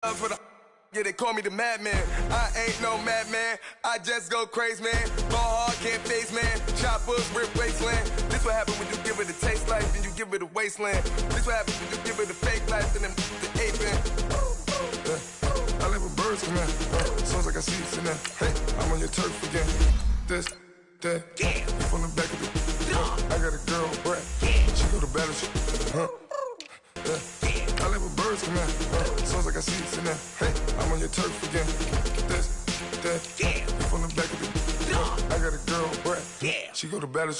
For the yeah, they call me the madman. I ain't no madman. I just go crazy, man. Ball hard, can't face, man. Choppers, rip wasteland. This what happen when you give it a taste life and you give it a wasteland. This what happen when you give it a fake life and them the ape in. I live with birds come in. Sounds like I see it in there. Hey, I'm on your turf again. This, that, from the back of the. I got a girl, Brett. She go to battle. I live with birds come in. Sounds like I see it in there. Hey, I'm on your turf again. This, that, from the back of the. I got a girl, Brett. She go to battle.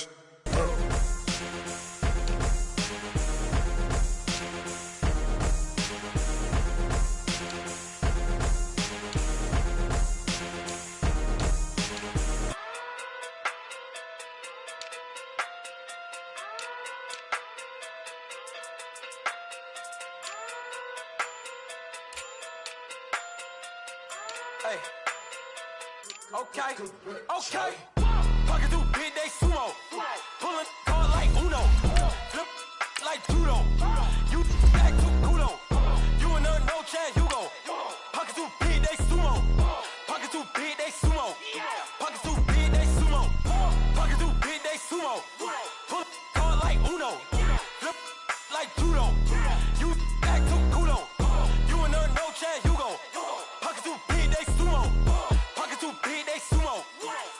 Hey, okay, Pocket through big, they sumo. Pulling card like Uno. Flip like judo. You back to kudo. You and no Chad Hugo. Pocket through big, they sumo. Pocket through big, they sumo. Pocket through big, they sumo. Pocket through big, they sumo. Pull card like Uno. Flip like judo. You back to kudo. You and no Chad Hugo. Pocket through big, they sumo. Pocket too big, they sumo.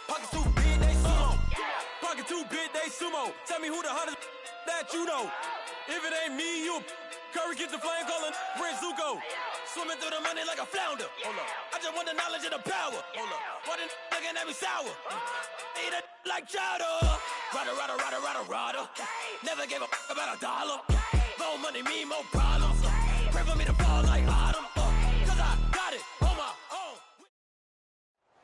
Pocket too big, they sumo. Pocket too big, they sumo. Tell me who the hottest that you know. If it ain't me, you Curry gets the flame calling Prince Zuko. Swimming through the money like a flounder. Hold up. I just want the knowledge and the power. Hold up. Why the looking at me sour? Eat it like chowder. Rada. Never gave a about a dollar. More money, me, more problems. Pray for me to fall like autumn. Cause I got it on my own.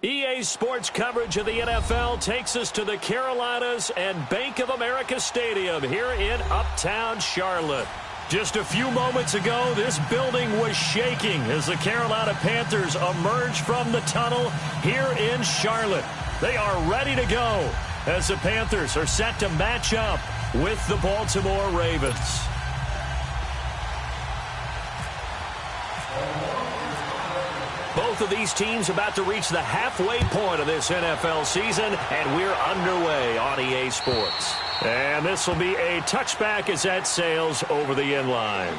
EA Sports coverage of the NFL takes us to the Carolinas and Bank of America Stadium here in Uptown Charlotte. Just a few moments ago, this building was shaking as the Carolina Panthers emerged from the tunnel here in Charlotte. They are ready to go as the Panthers are set to match up with the Baltimore Ravens. Both of these teams about to reach the halfway point of this NFL season, and we're underway on EA Sports. And this will be a touchback as that sails over the end line.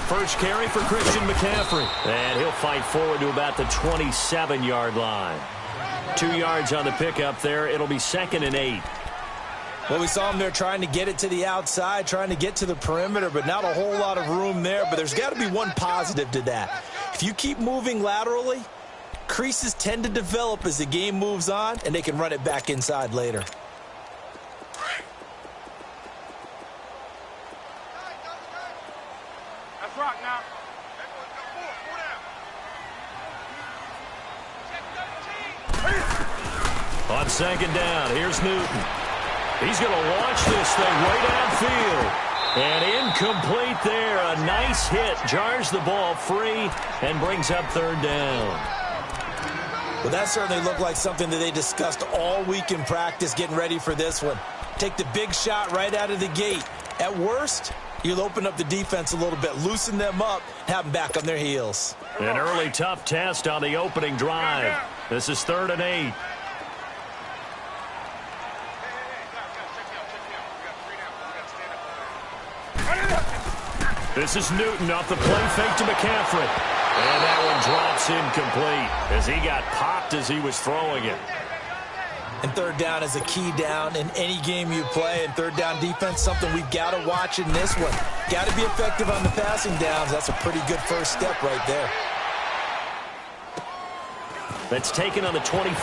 First carry for Christian McCaffrey. And he'll fight forward to about the 27-yard line. 2 yards on the pickup there. It'll be 2nd and 8. Well, we saw him there trying to get it to the outside, trying to get to the perimeter, but not a whole lot of room there. But there's got to be one positive to that. If you keep moving laterally, creases tend to develop as the game moves on, and they can run it back inside later. On 2nd down, here's Newton. He's going to launch this thing way downfield. And incomplete there. A nice hit. Jars the ball free and brings up 3rd down. Well, that certainly looked like something that they discussed all week in practice getting ready for this one. Take the big shot right out of the gate. At worst, you'll open up the defense a little bit, loosen them up, have them back on their heels. An early tough test on the opening drive. This is 3rd and 8. This is Newton off the play fake to McCaffrey. And that one drops incomplete as he got popped as he was throwing it. And 3rd down is a key down in any game you play. And 3rd down defense, something we've got to watch in this one. Got to be effective on the passing downs. That's a pretty good first step right there. That's taken on the 25.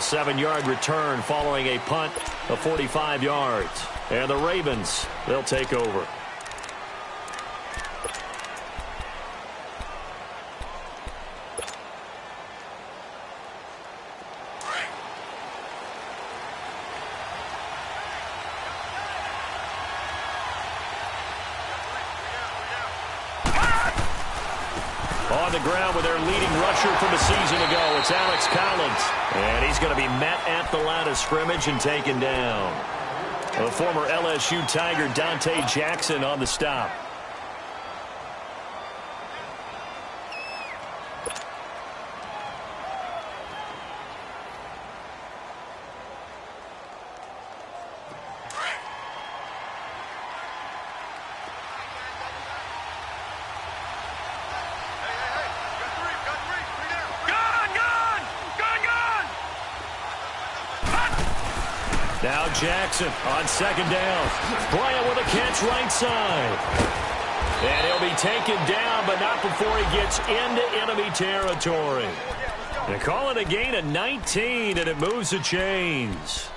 7-yard return following a punt of 45 yards. And the Ravens, they'll take over. On the ground with their leading rusher from a season ago, it's Alex Collins. And he's going to be met at the line of scrimmage and taken down. The former LSU Tiger Dante Jackson on the stop. Now Jackson on second down. Bryant with a catch right side. And he'll be taken down, but not before he gets into enemy territory. They call it a gain of 19, and it moves the chains.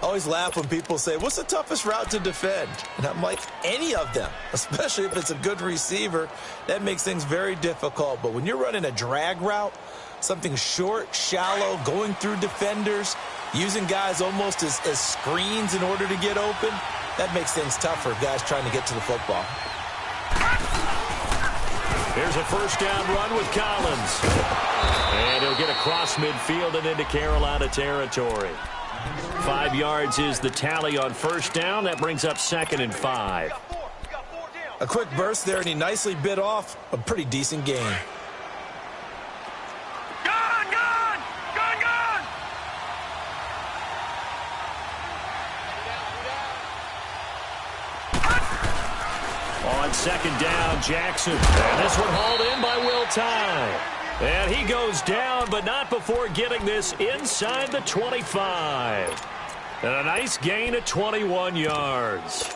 I always laugh when people say, what's the toughest route to defend? And I'm like, any of them, especially if it's a good receiver. That makes things very difficult. But when you're running a drag route, something short, shallow, going through defenders, using guys almost as screens in order to get open, that makes things tough for guys trying to get to the football. Here's a first down run with Collins. And he'll get across midfield and into Carolina territory. 5 yards is the tally on first down. That brings up 2nd and 5. A quick burst there, and he nicely bit off a pretty decent gain. On second down, Jackson. And this one hauled in by Will Tye. And he goes down, but not before getting this inside the 25. And a nice gain of 21 yards.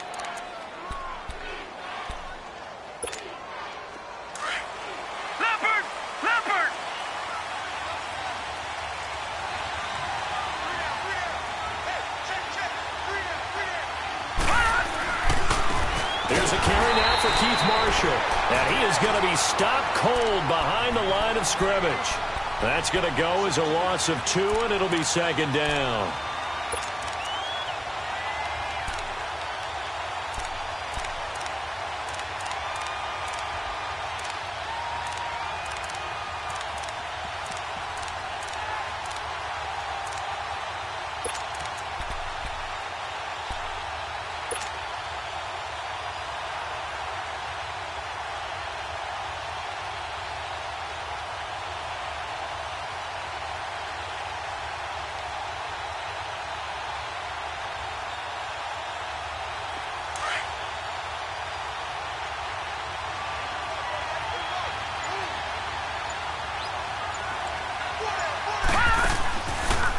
Here's a carry now for Keith Marshall. And he is going to be stopped cold behind the line of scrimmage. That's going to go as a loss of 2, and it'll be second down.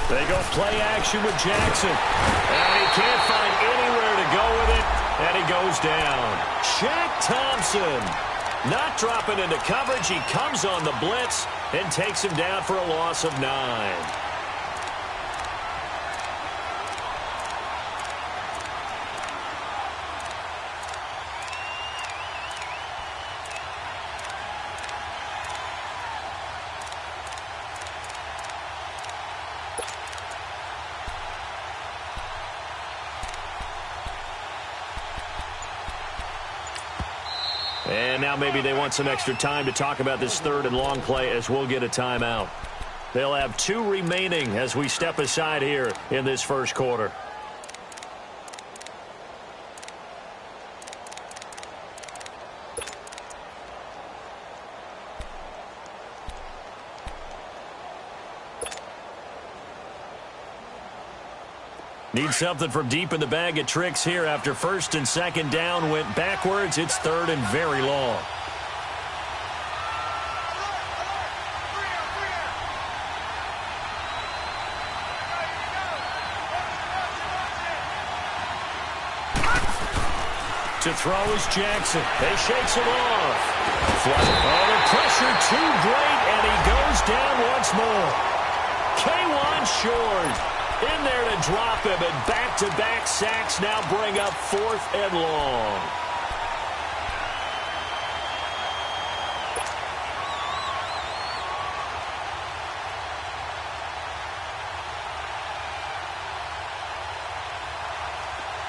They go play action with Jackson. And he can't find anywhere to go with it. And he goes down. Shaq Thompson not dropping into coverage. He comes on the blitz and takes him down for a loss of 9. And now maybe they want some extra time to talk about this 3rd and long play as we'll get a timeout. They'll have 2 remaining as we step aside here in this first quarter. Need something from deep in the bag of tricks here after 1st and 2nd down went backwards. It's 3rd and very long. To throw is Jackson. They shakes him off. Oh, the pressure too great, and he goes down once more. K1 short. In there to drop him, and back-to-back sacks now bring up 4th and long.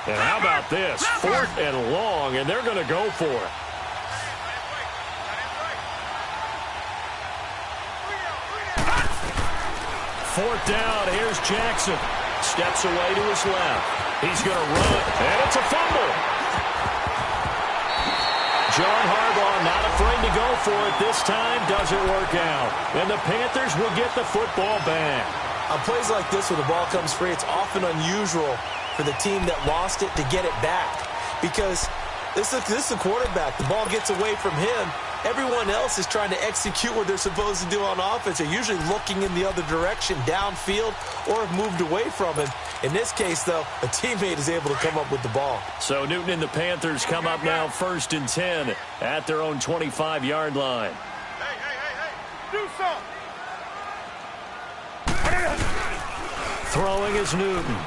And how about this? 4th and long, and they're going to go for it. Fourth down, here's Jackson. Steps away to his left. He's going to run, and it's a fumble. John Harbaugh not afraid to go for it this time. Doesn't work out. And the Panthers will get the football back. On plays like this where the ball comes free, it's often unusual for the team that lost it to get it back. Because this is the quarterback. The ball gets away from him. Everyone else is trying to execute what they're supposed to do on offense. They're usually looking in the other direction, downfield, or have moved away from him. In this case, though, a teammate is able to come up with the ball. So Newton and the Panthers come up now 1st and 10 at their own 25-yard line. Hey, do something. Throwing is Newton.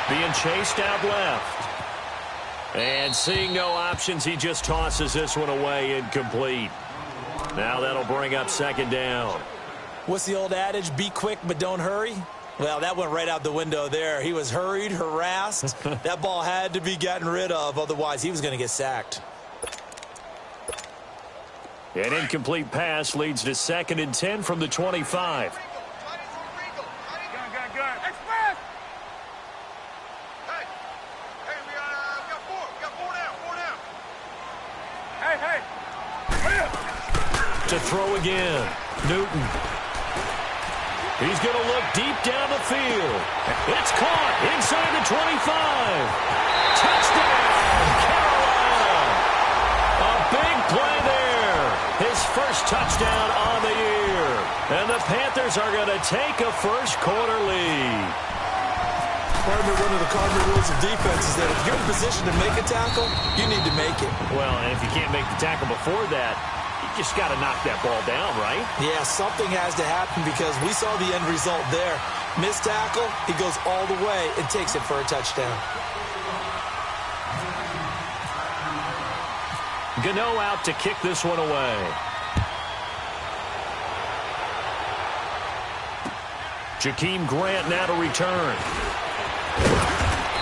Being chased out left. And seeing no options, he just tosses this one away, incomplete. Now that'll bring up 2nd down. What's the old adage? Be quick, but don't hurry? Well, that went right out the window there. He was hurried, harassed. That ball had to be gotten rid of, otherwise he was going to get sacked. An incomplete pass leads to 2nd and 10 from the 25. To throw again, Newton. He's going to look deep down the field. It's caught inside the 25. Touchdown, Carolina. A big play there. His first touchdown on the year. And the Panthers are going to take a first-quarter lead. One of the cardinal rules of defense is that if you're in position to make a tackle, you need to make it. Well, and if you can't make the tackle before that, you just got to knock that ball down, right? Yeah, something has to happen because we saw the end result there. Missed tackle, he goes all the way and takes it for a touchdown. Gano out to kick this one away. Jakeem Grant now to return.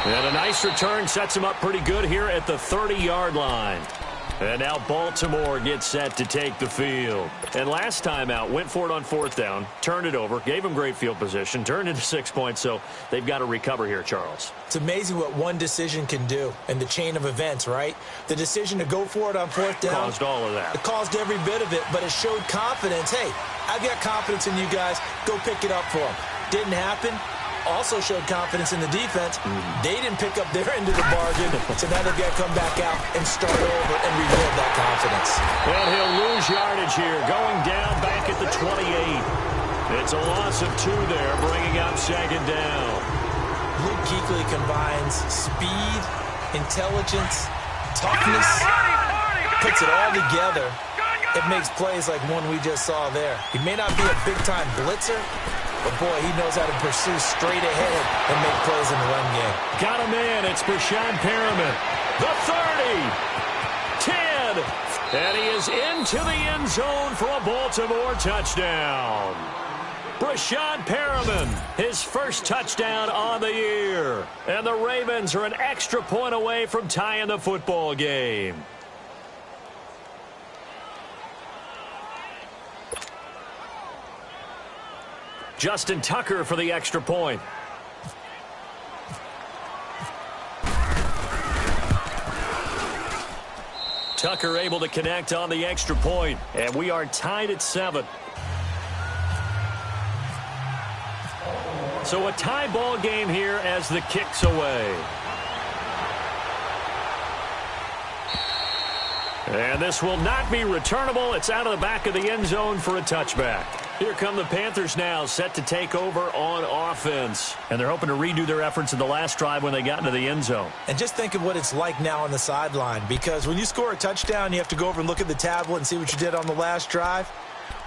And a nice return sets him up pretty good here at the 30-yard line. And now Baltimore gets set to take the field. And last time out, went for it on 4th down, turned it over, gave him great field position, turned into 6 points, so they've got to recover here, Charles. It's amazing what one decision can do in the chain of events, right? The decision to go for it on 4th down. Caused all of that. It caused every bit of it, but it showed confidence. Hey, I've got confidence in you guys. Go pick it up for them. Didn't happen. Also showed confidence in the defense. They didn't pick up their end of the bargain, so now they've got to come back out and start over and rebuild that confidence. And he'll lose yardage here, going down back at the 28. It's a loss of 2 there, bringing up 2nd down. Luke Kuechly combines speed, intelligence, toughness, puts it all together. It makes plays like one we just saw there. He may not be a big-time blitzer, but, boy, he knows how to pursue straight ahead and make plays in the run game. Got a man. It's Brashad Perriman. The 30. 10. And he is into the end zone for a Baltimore touchdown. Brashad Perriman, his first touchdown on the year. And the Ravens are an extra point away from tying the football game. Justin Tucker for the extra point. Tucker able to connect on the extra point, and we are tied at 7. So a tie ball game here as the kick's away. And this will not be returnable. It's out of the back of the end zone for a touchback. Here come the Panthers now, set to take over on offense. And they're hoping to redo their efforts in the last drive when they got into the end zone. And just think of what it's like now on the sideline, because when you score a touchdown, you have to go over and look at the tablet and see what you did on the last drive.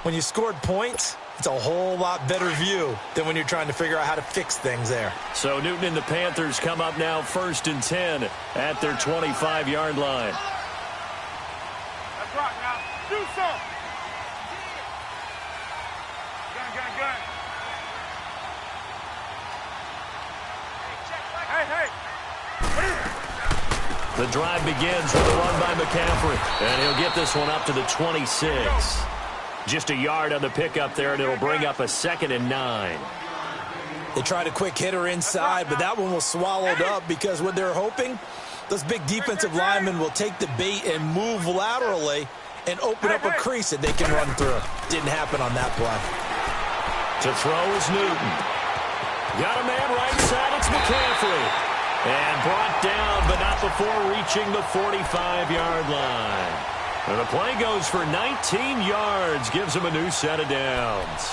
When you scored points, It's a whole lot better view than when you're trying to figure out how to fix things there. So Newton and the Panthers come up now 1st and 10 at their 25-yard line. Let's rock now. Do some. Gun. Hey. The drive begins with a run by McCaffrey, and he'll get this one up to the 26. Just a yard on the pickup there, and it'll bring up a 2nd and 9. They tried a quick hitter inside, but that one was swallowed up because what they're hoping, those big defensive linemen will take the bait and move laterally and open up a crease that they can run through. Didn't happen on that play. To throw is Newton. Got a man right side, it's McCaffrey. And brought down, but not before reaching the 45-yard line. And the play goes for 19 yards, gives him a new set of downs.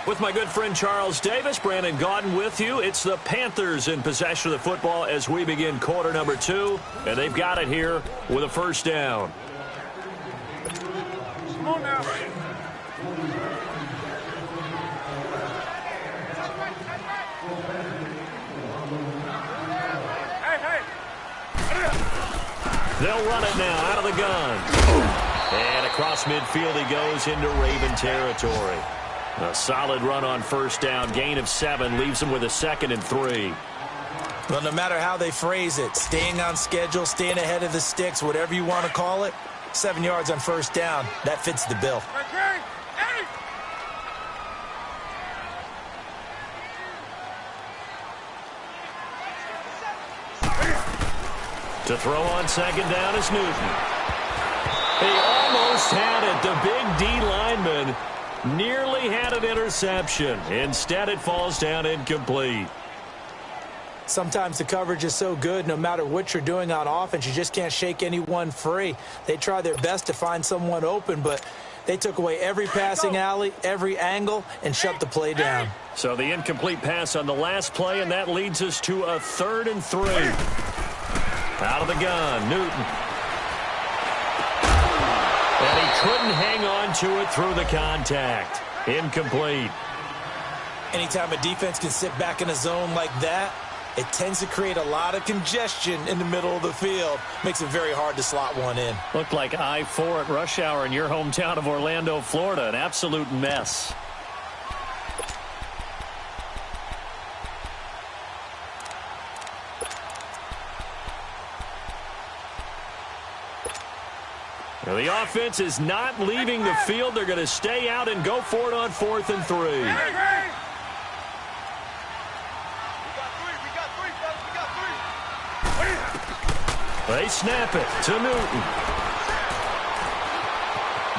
With my good friend Charles Davis, Brandon Gaudin with you. It's the Panthers in possession of the football as we begin quarter number 2. And they've got it here with a first down. Come on now. Hey. They'll run it now out of the gun. And across midfield he goes into Raven territory. A solid run on first down. Gain of 7 leaves him with a 2nd and 3. Well, no matter how they phrase it, staying on schedule, staying ahead of the sticks, whatever you want to call it, 7 yards on first down, that fits the bill. To throw on second down is Newton. He almost had it. The big D lineman nearly had an interception. Instead, it falls down incomplete. Sometimes the coverage is so good, no matter what you're doing on offense, you just can't shake anyone free. They try their best to find someone open, but they took away every passing alley, every angle, and shut the play down. So the incomplete pass on the last play, and that leads us to a 3rd and 3. Out of the gun, Newton. And he couldn't hang on to it through the contact. Incomplete. Anytime a defense can sit back in a zone like that, it tends to create a lot of congestion in the middle of the field. Makes it very hard to slot one in. Looked like I-4 at rush hour in your hometown of Orlando, Florida. An absolute mess. Now the offense is not leaving the field. They're going to stay out and go for it on 4th and 3. They snap it to Newton.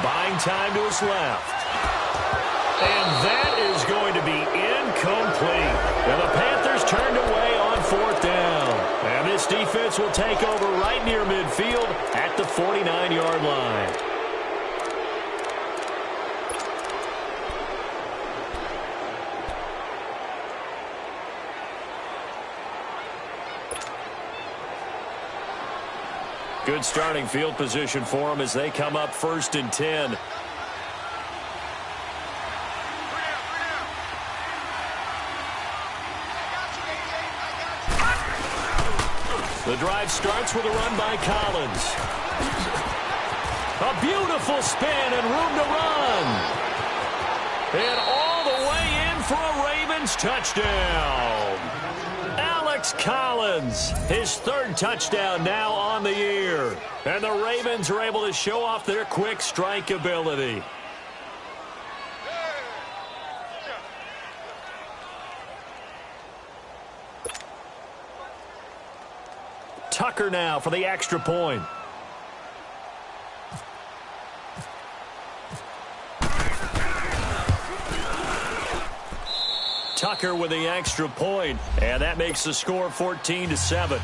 Buying time to his left. And that is going to be incomplete. And the Panthers turned away on 4th down. And this defense will take over right near midfield at the 49-yard line. Good starting field position for them as they come up 1st and 10. The drive starts with a run by Collins. A beautiful spin and room to run. And all the way in for a Ravens touchdown. Alex Collins, his 3rd touchdown now on the year. And the Ravens are able to show off their quick strike ability. Tucker now for the extra point. Tucker with the extra point, and that makes the score 14-7.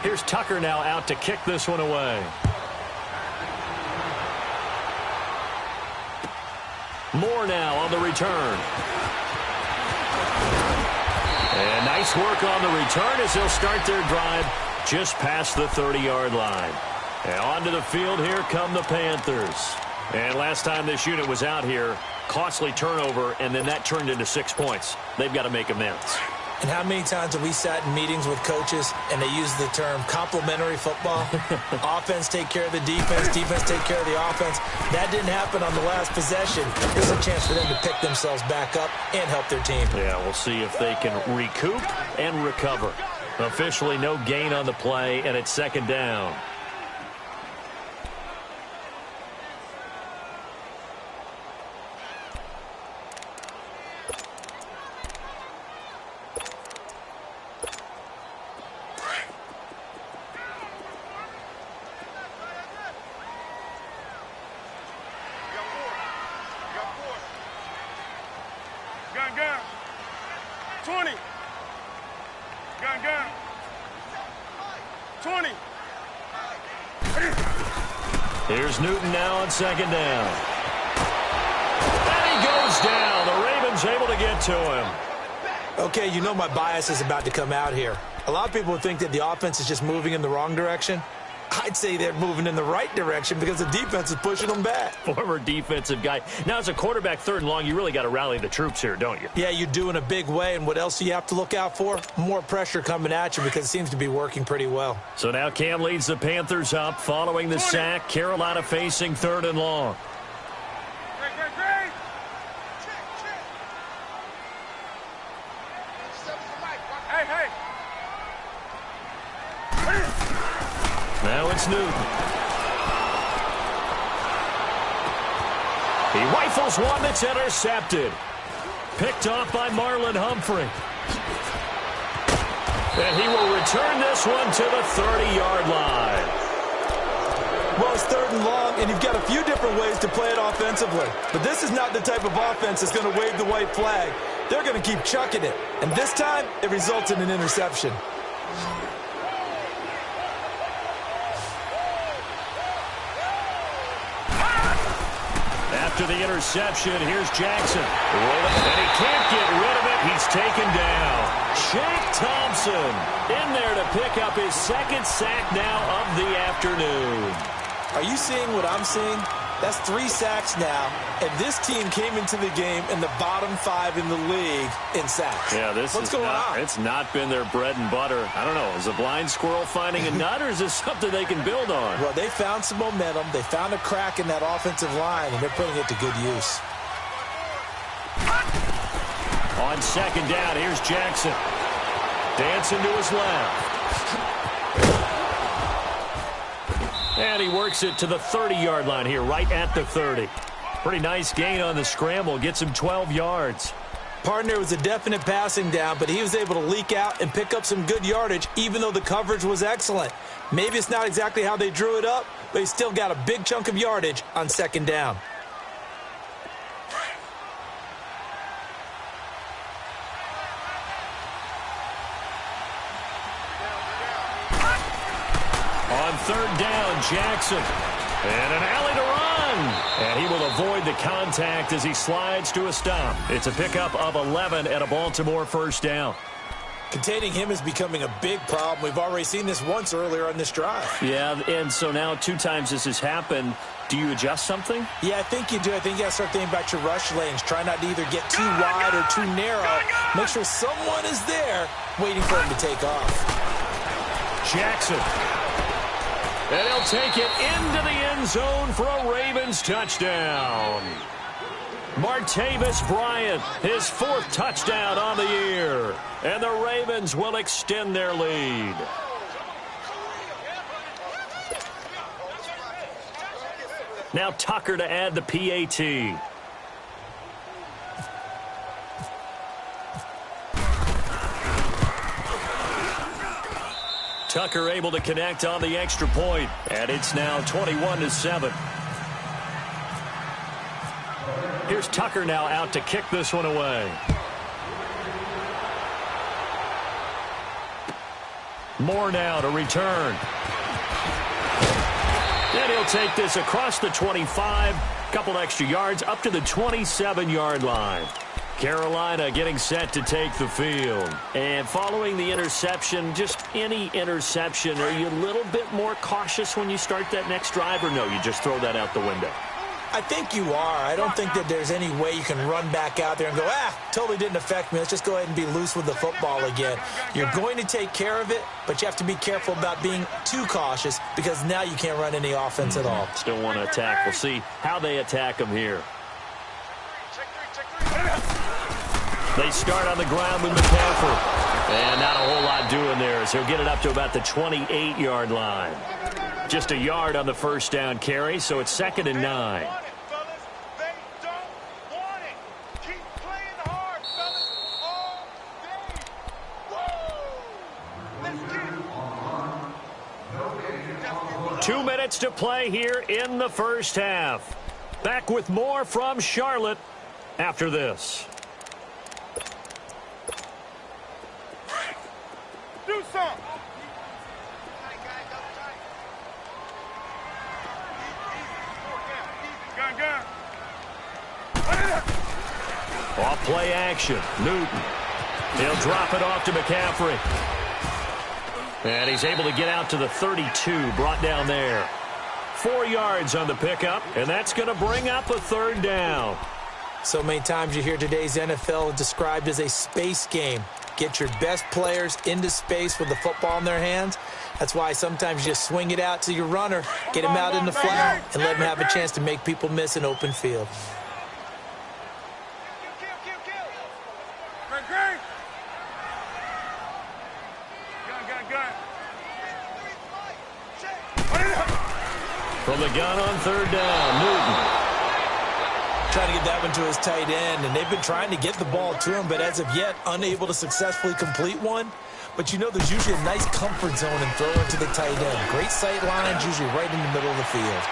Here's Tucker now out to kick this one away. Moore now on the return. And nice work on the return as they'll start their drive just past the 30-yard line. And onto the field, here come the Panthers. And last time this unit was out here, costly turnover, and then that turned into 6 points. They've got to make amends. And how many times have we sat in meetings with coaches and they use the term complementary football? Offense take care of the defense, defense take care of the offense. That didn't happen on the last possession. This is a chance for them to pick themselves back up and help their team. Yeah, we'll see if they can recoup and recover. Officially no gain on the play, and it's second down. Gun. 20. Gun. 20. Here's Newton now on second down. And he goes down. The Ravens able to get to him. Okay, you know my bias is about to come out here. A lot of people would think that the offense is just moving in the wrong direction. I'd say they're moving in the right direction because the defense is pushing them back. Former defensive guy. Now, as a quarterback, 3rd and long, you really got to rally the troops here, don't you? Yeah, you do in a big way. And what else do you have to look out for? More pressure coming at you because it seems to be working pretty well. So now Cam leads the Panthers up following the sack. Carolina facing 3rd and long. Great. Hey. Now it's Newton. He rifles one that's intercepted. Picked off by Marlon Humphrey. And he will return this one to the 30-yard line. Well, it's 3rd and long, and you've got a few different ways to play it offensively. But this is not the type of offense that's going to wave the white flag. They're going to keep chucking it. And this time, it results in an interception. After the interception, here's Jackson. And he can't get rid of it. He's taken down. Shaq Thompson in there to pick up his 2nd sack now of the afternoon. Are you seeing what I'm seeing? That's 3 sacks now, and this team came into the game in the bottom 5 in the league in sacks. Yeah, what's going on? It's not been their bread and butter. I don't know. Is a blind squirrel finding a nut, or is this something they can build on? Well, they found some momentum. They found a crack in that offensive line, and they're putting it to good use. On second down, here's Jackson. Dancing to his left. And he works it to the 30-yard line here, right at the 30. Pretty nice gain on the scramble. Gets him 12 yards. Partner was a definite passing down, but he was able to leak out and pick up some good yardage, even though the coverage was excellent. Maybe it's not exactly how they drew it up, but he still got a big chunk of yardage on second down. On 3rd down, Jackson. And an alley to run. And he will avoid the contact as he slides to a stop. It's a pickup of 11 and a Baltimore 1st down. Containing him is becoming a big problem. We've already seen this once earlier on this drive. Yeah, and so now 2 times this has happened. Do you adjust something? Yeah, I think you do. I think you got to start thinking about your rush lanes. Try not to either get too wide or too narrow. Make sure someone is there waiting for him to take off. Jackson. And he'll take it into the end zone for a Ravens touchdown. Martavis Bryant, his 4th touchdown on the year. And the Ravens will extend their lead. Now Tucker to add the PAT. Tucker able to connect on the extra point, and it's now 21-7. Here's Tucker now out to kick this one away. Moore now to return. And he'll take this across the 25, couple extra yards up to the 27-yard line. Carolina getting set to take the field. And following the interception, just any interception, are you a little bit more cautious when you start that next drive, or no, you just throw that out the window? I think you are. I don't think that there's any way you can run back out there and go, totally didn't affect me. Let's just go ahead and be loose with the football again. You're going to take care of it, but you have to be careful about being too cautious because now you can't run any offense at all. Still want to attack. We'll see how they attack them here. They start on the ground with McCaffrey. And not a whole lot doing there as he'll get it up to about the 28-yard line. Just a yard on the first down carry, so it's 2nd and 9. Keep playing hard, fellas, all day. Let's get it. 2 minutes to play here in the first half. Back with more from Charlotte after this. Do something. Gun. Off play action. Newton. He'll drop it off to McCaffrey. And he's able to get out to the 32, brought down there. 4 yards on the pickup, and that's going to bring up a 3rd down. So many times you hear today's NFL described as a space game. Get your best players into space with the football in their hands. That's why sometimes you just swing it out to your runner, get him out in the flat, and let him have a chance to make people miss an open field. Gun. From the gun on 3rd down, Newton. Trying to get that one to his tight end, and they've been trying to get the ball to him, but as of yet, unable to successfully complete one. But you know there's usually a nice comfort zone in throwing to the tight end. Great sight lines, usually right in the middle of the field.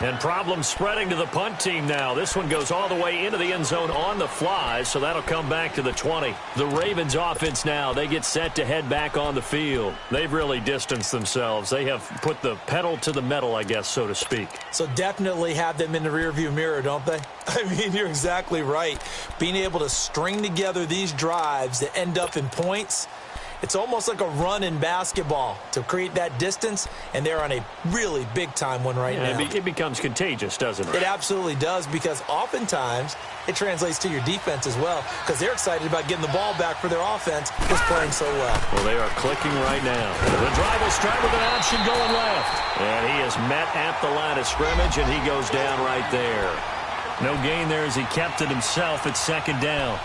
And problems spreading to the punt team now. This one goes all the way into the end zone on the fly, so that'll come back to the 20. The Ravens offense now, they get set to head back on the field. They've really distanced themselves. They have put the pedal to the metal, I guess, so to speak. So definitely have them in the rearview mirror, don't they? I mean, you're exactly right. Being able to string together these drives that end up in points, it's almost like a run in basketball to create that distance, and they're on a really big-time one right now. It becomes contagious, doesn't it? It absolutely does, because oftentimes it translates to your defense as well, because they're excited about getting the ball back for their offense just playing so well. Well, they are clicking right now. The drive will start with an option going left. And he is met at the line of scrimmage, and he goes down right there. No gain there as he kept it himself at 2nd down.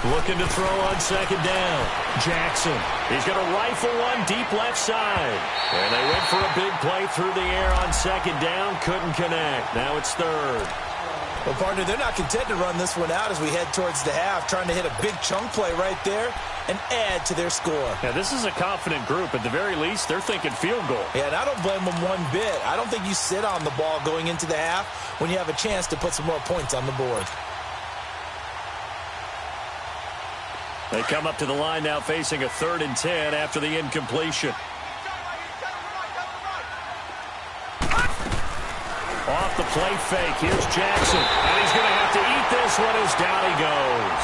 Looking to throw on 2nd down. Jackson. He's going to rifle one deep left side. And they went for a big play through the air on 2nd down. Couldn't connect. Now it's 3rd. Well, partner, they're not content to run this one out as we head towards the half, trying to hit a big chunk play right there and add to their score. Now, this is a confident group. At the very least, they're thinking field goal. Yeah, and I don't blame them one bit. I don't think you sit on the ball going into the half when you have a chance to put some more points on the board. They come up to the line now facing a 3rd and 10 after the incompletion. Off the play fake. Here's Jackson. And he's going to have to eat this one as down he goes.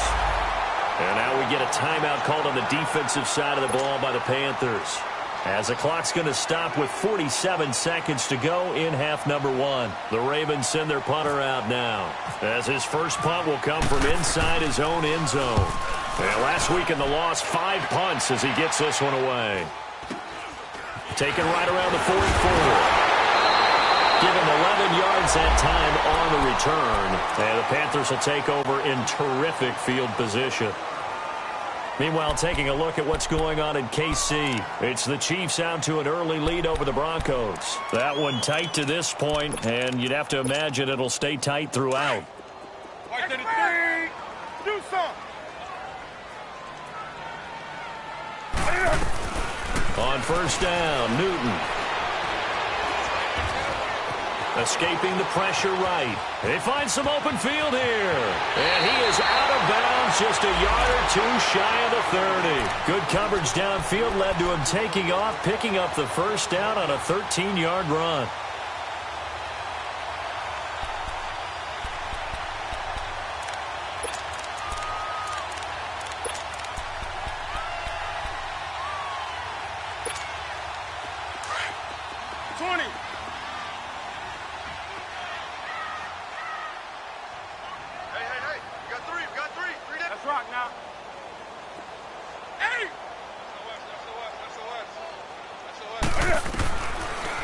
And now we get a timeout called on the defensive side of the ball by the Panthers, as the clock's going to stop with 47 seconds to go in half number 1. The Ravens send their punter out now, as his first punt will come from inside his own end zone. And last week in the loss, 5 punts as he gets this one away. Taken right around the 44. Give him 11 yards that time on the return. And the Panthers will take over in terrific field position. Meanwhile, taking a look at what's going on in KC. It's the Chiefs out to an early lead over the Broncos. That one tight to this point, and you'd have to imagine it'll stay tight throughout. Do some. On first down, Newton. Escaping the pressure right. They find some open field here. And he is out of bounds, just a yard or two shy of the 30. Good coverage downfield led to him taking off, picking up the first down on a 13-yard run.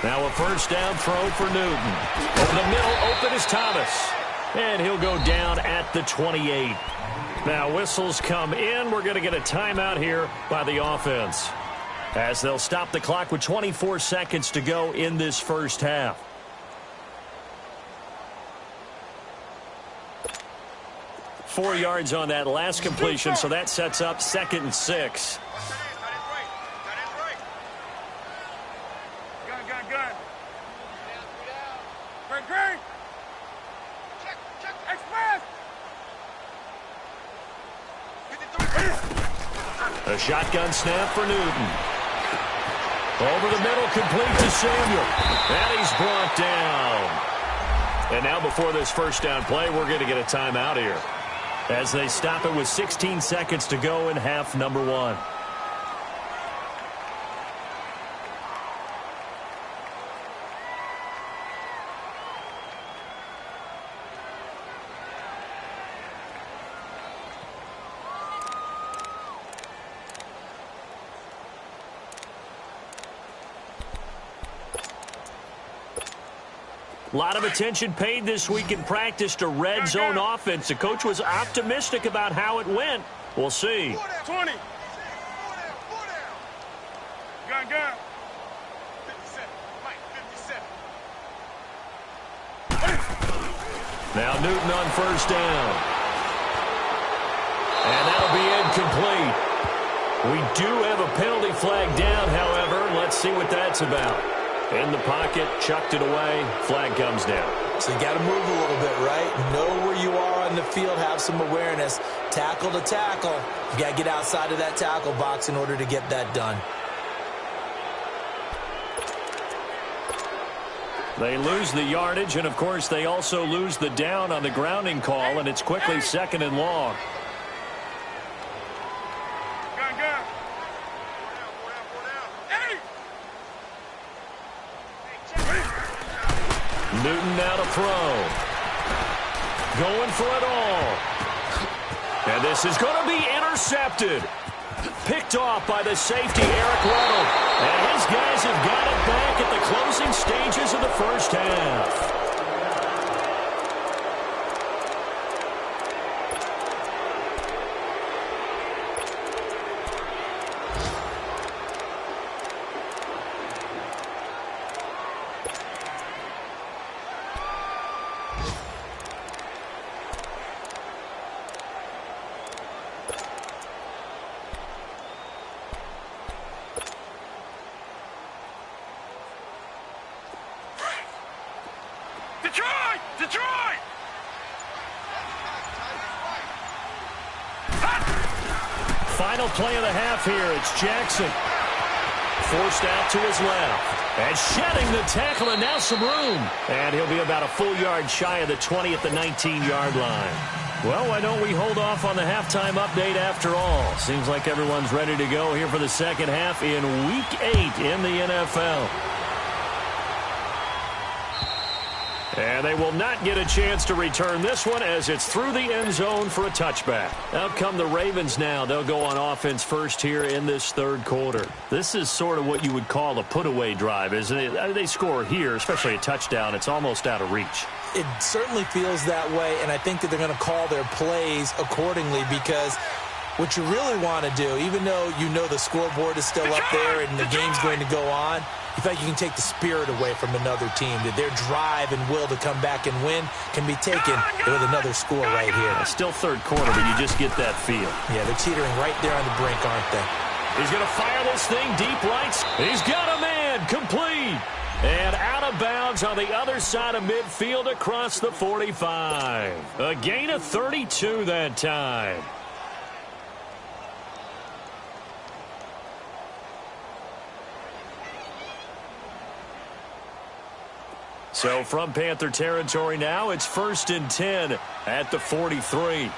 Now a first down throw for Newton. Over the middle, open is Thomas. And he'll go down at the 28. Now whistles come in. We're going to get a timeout here by the offense, as they'll stop the clock with 24 seconds to go in this first half. Four yards on that last completion, so that sets up 2nd and 6. A shotgun snap for Newton. Over the middle, complete to Samuel. And he's brought down. And now before this first down play, we're going to get a timeout here, as they stop it with 16 seconds to go in half number 1. A lot of attention paid this week in practice to red zone offense. The coach was optimistic about how it went. We'll see. 20. Gun. 57. Mike, 57. Now Newton on first down. And that'll be incomplete. We do have a penalty flag down, however. Let's see what that's about. In the pocket, chucked it away, flag comes down. So you got to move a little bit, right? Know where you are on the field, have some awareness. Tackle to tackle. You got to get outside of that tackle box in order to get that done. They lose the yardage, and of course they also lose the down on the grounding call, and it's quickly 2nd and long. Gun. Newton now to throw. Going for it all. And this is going to be intercepted. Picked off by the safety, Eric Weddle. And his guys have got it back at the closing stages of the first half. Detroit! Final play of the half here. It's Jackson. Forced out to his left. And shedding the tackle, and now some room. And he'll be about a full yard shy of the 20 at the 19-yard line. Well, why don't we hold off on the halftime update after all? Seems like everyone's ready to go here for the second half in Week 8 in the NFL. And they will not get a chance to return this one, as it's through the end zone for a touchback. Out come the Ravens now. They'll go on offense first here in this third quarter. This is sort of what you would call a put-away drive, isn't it? They score here, especially a touchdown. It's almost out of reach. It certainly feels that way, and I think that they're going to call their plays accordingly, because what you really want to do, even though you know the scoreboard is still up there and the game's going to go on, you feel like you can take the spirit away from another team, that their drive and will to come back and win can be taken with another score right here. It's still third quarter, but you just get that feel. Yeah, they're teetering right there on the brink, aren't they? He's going to fire this thing deep right. He's got a man, complete. And out of bounds on the other side of midfield across the 45. A gain of 32 that time. So from Panther territory now, it's 1st and 10 at the 43.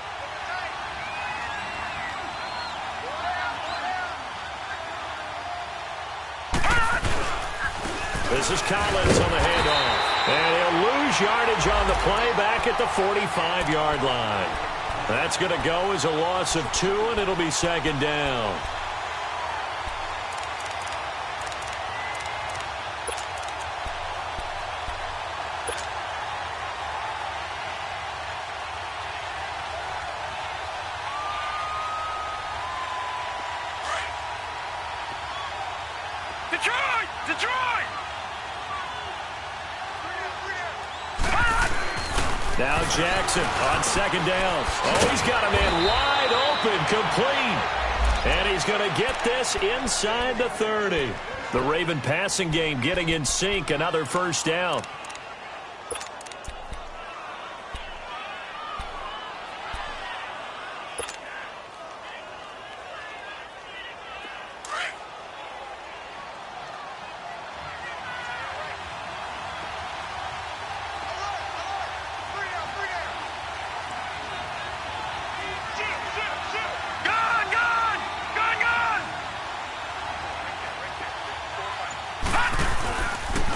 This is Collins on the handoff. And he'll lose yardage on the play back at the 45-yard line. That's going to go as a loss of 2, and it'll be 2nd down. Detroit! Now Jackson on 2nd down. Oh, he's got a man wide open, complete. And he's going to get this inside the 30. The Raven passing game getting in sync, another 1st down.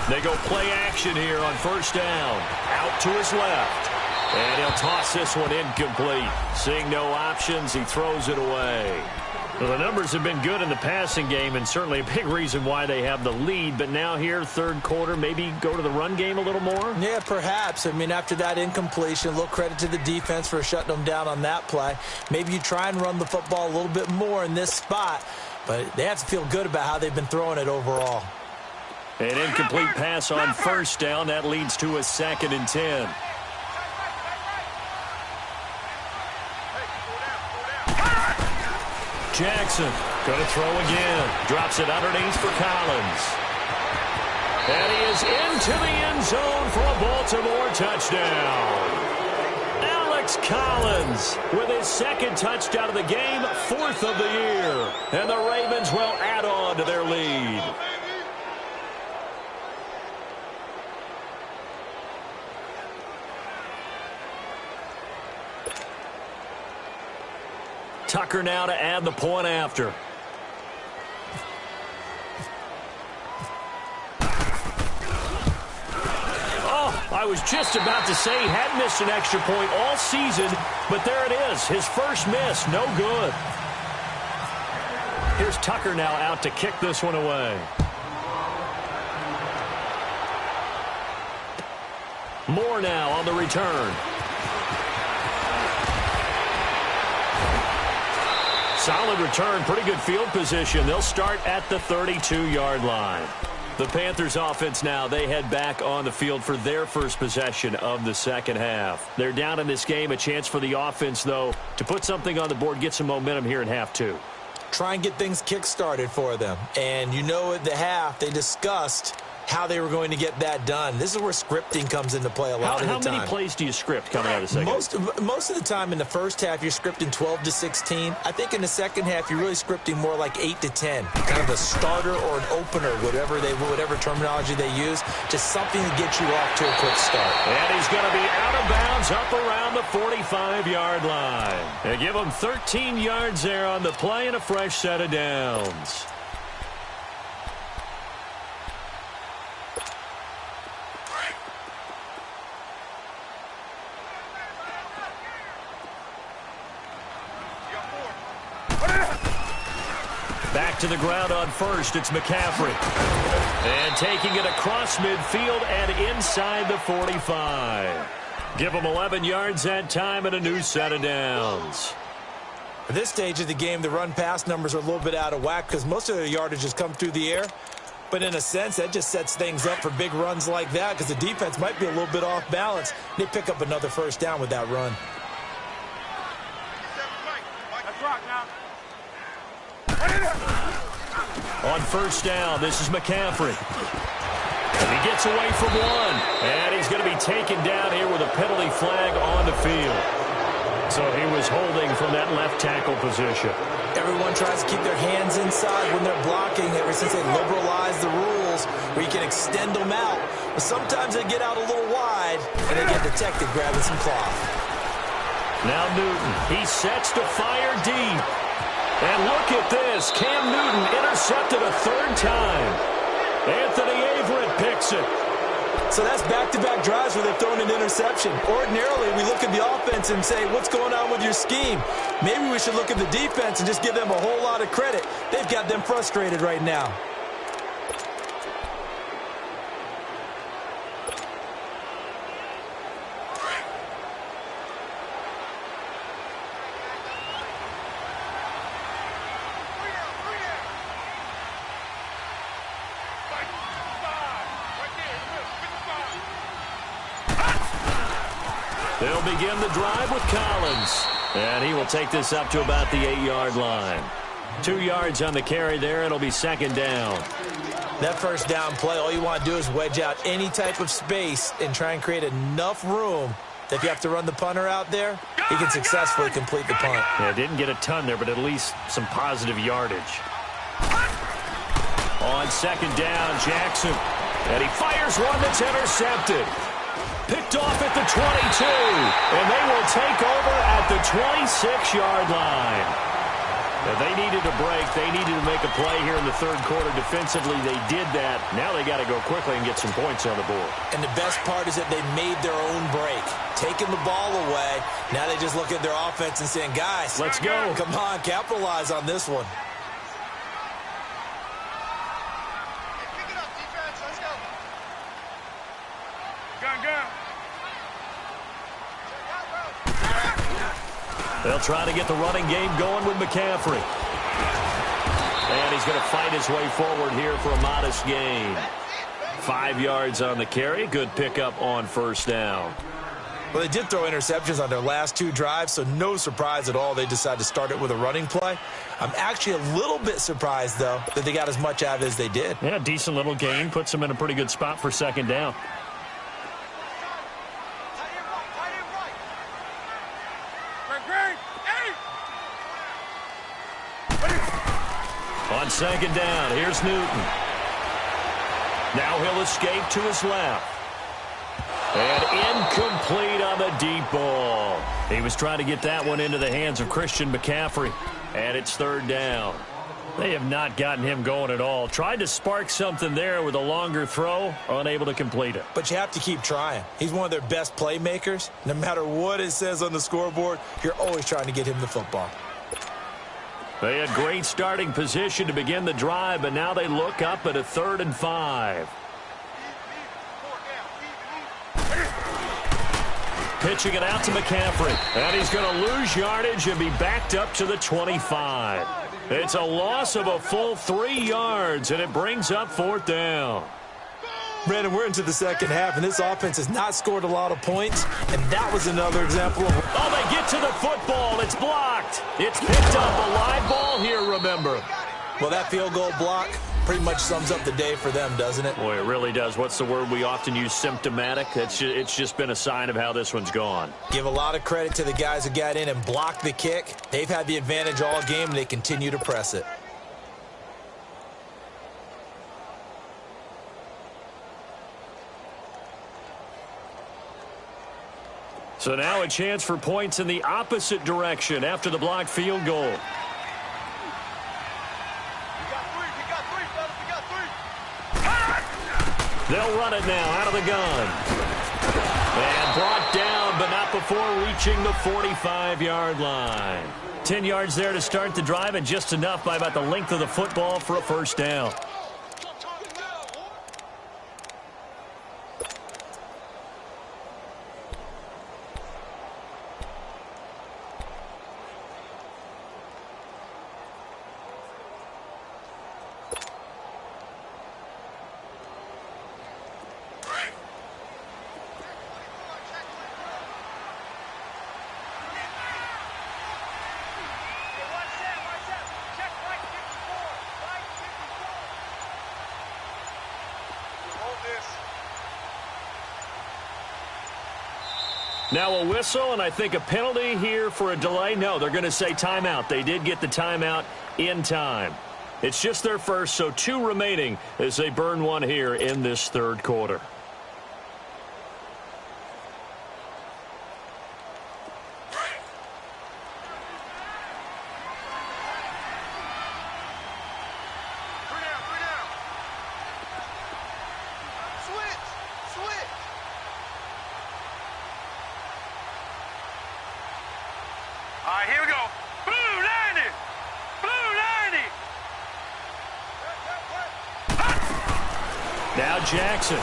They go play action here on 1st down. Out to his left. And he'll toss this one incomplete. Seeing no options, he throws it away. Well, the numbers have been good in the passing game, and certainly a big reason why they have the lead. But now here, 3rd quarter, maybe go to the run game a little more? Yeah, perhaps. I mean, after that incompletion, a little credit to the defense for shutting them down on that play. Maybe you try and run the football a little bit more in this spot. But they have to feel good about how they've been throwing it overall. An incomplete pass on 1st down. That leads to a 2nd and 10. Jackson going to throw again. Drops it underneath for Collins. And he is into the end zone for a Baltimore touchdown. Alex Collins with his 2nd touchdown of the game, 4th of the year. And the Ravens will add on to their lead. Tucker now to add the point after. Oh, I was just about to say he had missed an extra point all season, but there it is. His first miss, no good. Here's Tucker now out to kick this one away. Moore now on the return. Solid return, pretty good field position. They'll start at the 32-yard line. The Panthers offense now, they head back on the field for their first possession of the 2nd half. They're down in this game, a chance for the offense, though, to put something on the board, get some momentum here in half 2. Try and get things kick-started for them. And you know at the half, they discussed how they were going to get that done. This is where scripting comes into play a lot of the time. How many plays do you script coming out of the 2nd? Most of the time in the first half, you're scripting 12 to 16. I think in the 2nd half, you're really scripting more like 8 to 10. Kind of a starter or an opener, whatever terminology they use. Just something to get you off to a quick start. And he's going to be out of bounds up around the 45-yard line. They give him 13 yards there on the play and a fresh set of downs. Back to the ground on 1st, it's McCaffrey. And taking it across midfield and inside the 45. Give them 11 yards that time and a new set of downs. At this stage of the game, the run-pass numbers are a little bit out of whack because most of the yardage has come through the air. But in a sense, that just sets things up for big runs like that because the defense might be a little bit off balance. They pick up another first down with that run. Let's rock now. On first down, this is McCaffrey. And he gets away from one. And he's going to be taken down here with a penalty flag on the field. So he was holding from that left tackle position. Everyone tries to keep their hands inside when they're blocking ever since they liberalized the rules where you can extend them out. But sometimes they get out a little wide and they get detected grabbing some cloth. Now Newton, he sets to fire deep. And look at this. Cam Newton intercepted a third time. Anthony Averett picks it. So that's back-to-back drives where they've thrown an interception. Ordinarily, we look at the offense and say, what's going on with your scheme? Maybe we should look at the defense and just give them a whole lot of credit. They've got them frustrated right now. They'll begin the drive with Collins. And he will take this up to about the 8-yard line. 2 yards on the carry there. It'll be second down. That first down play, all you want to do is wedge out any type of space and try and create enough room that if you have to run the punter out there, he can successfully complete the punt. Yeah, didn't get a ton there, but at least some positive yardage. On second down, Jackson. And he fires one that's intercepted. Picked off at the 22, and they will take over at the 26-yard line. Now, they needed a break. They needed to make a play here in the third quarter. Defensively, they did that. Now they got to go quickly and get some points on the board. And the best part is that they made their own break, taking the ball away. Now they just look at their offense and saying, guys, let's go. Come on, capitalize on this one. They'll try to get the running game going with McCaffrey. And he's going to fight his way forward here for a modest gain. 5 yards on the carry. Good pickup on first down. Well, they did throw interceptions on their last 2 drives, so no surprise at all they decided to start it with a running play. I'm actually a little bit surprised, though, that they got as much out of it as they did. Yeah, decent little gain. Puts them in a pretty good spot for second down. On second down, here's Newton. Now he'll escape to his left. And incomplete on the deep ball. He was trying to get that one into the hands of Christian McCaffrey. And it's third down. They have not gotten him going at all. Tried to spark something there with a longer throw, unable to complete it. But you have to keep trying. He's one of their best playmakers. No matter what it says on the scoreboard, you're always trying to get him the football. They had great starting position to begin the drive, but now they look up at a 3rd and 5. Pitching it out to McCaffrey. And he's going to lose yardage and be backed up to the 25. It's a loss of a full 3 yards, and it brings up 4th down. Brandon, we're into the second half, and this offense has not scored a lot of points, and that was another example of... Oh, they get to the football. It's blocked. It's picked up. A live ball here, remember. Well, that field goal block pretty much sums up the day for them, doesn't it? Boy, it really does. What's the word we often use? Symptomatic. It's just been a sign of how this one's gone. Give a lot of credit to the guys who got in and blocked the kick. They've had the advantage all game, and they continue to press it. So now a chance for points in the opposite direction after the blocked field goal. They'll run it now out of the gun. And brought down, but not before reaching the 45-yard line. 10 yards there to start the drive, and just enough by about the length of the football for a first down. Now a whistle, and I think a penalty here for a delay. No, they're going to say timeout. They did get the timeout in time. It's just their first, so 2 remaining as they burn one here in this third quarter. All right, here we go. Blue 90. Blue 90. Now Jackson.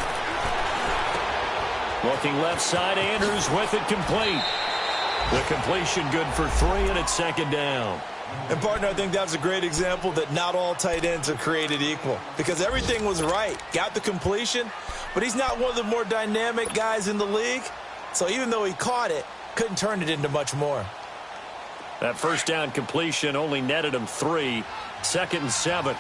Looking left side, Andrews with it complete. The completion good for 3, and it's second down. And, partner, I think that's a great example that not all tight ends are created equal because everything was right. Got the completion, but he's not one of the more dynamic guys in the league. So even though he caught it, couldn't turn it into much more. That first down completion only netted him 3. 2nd and 7.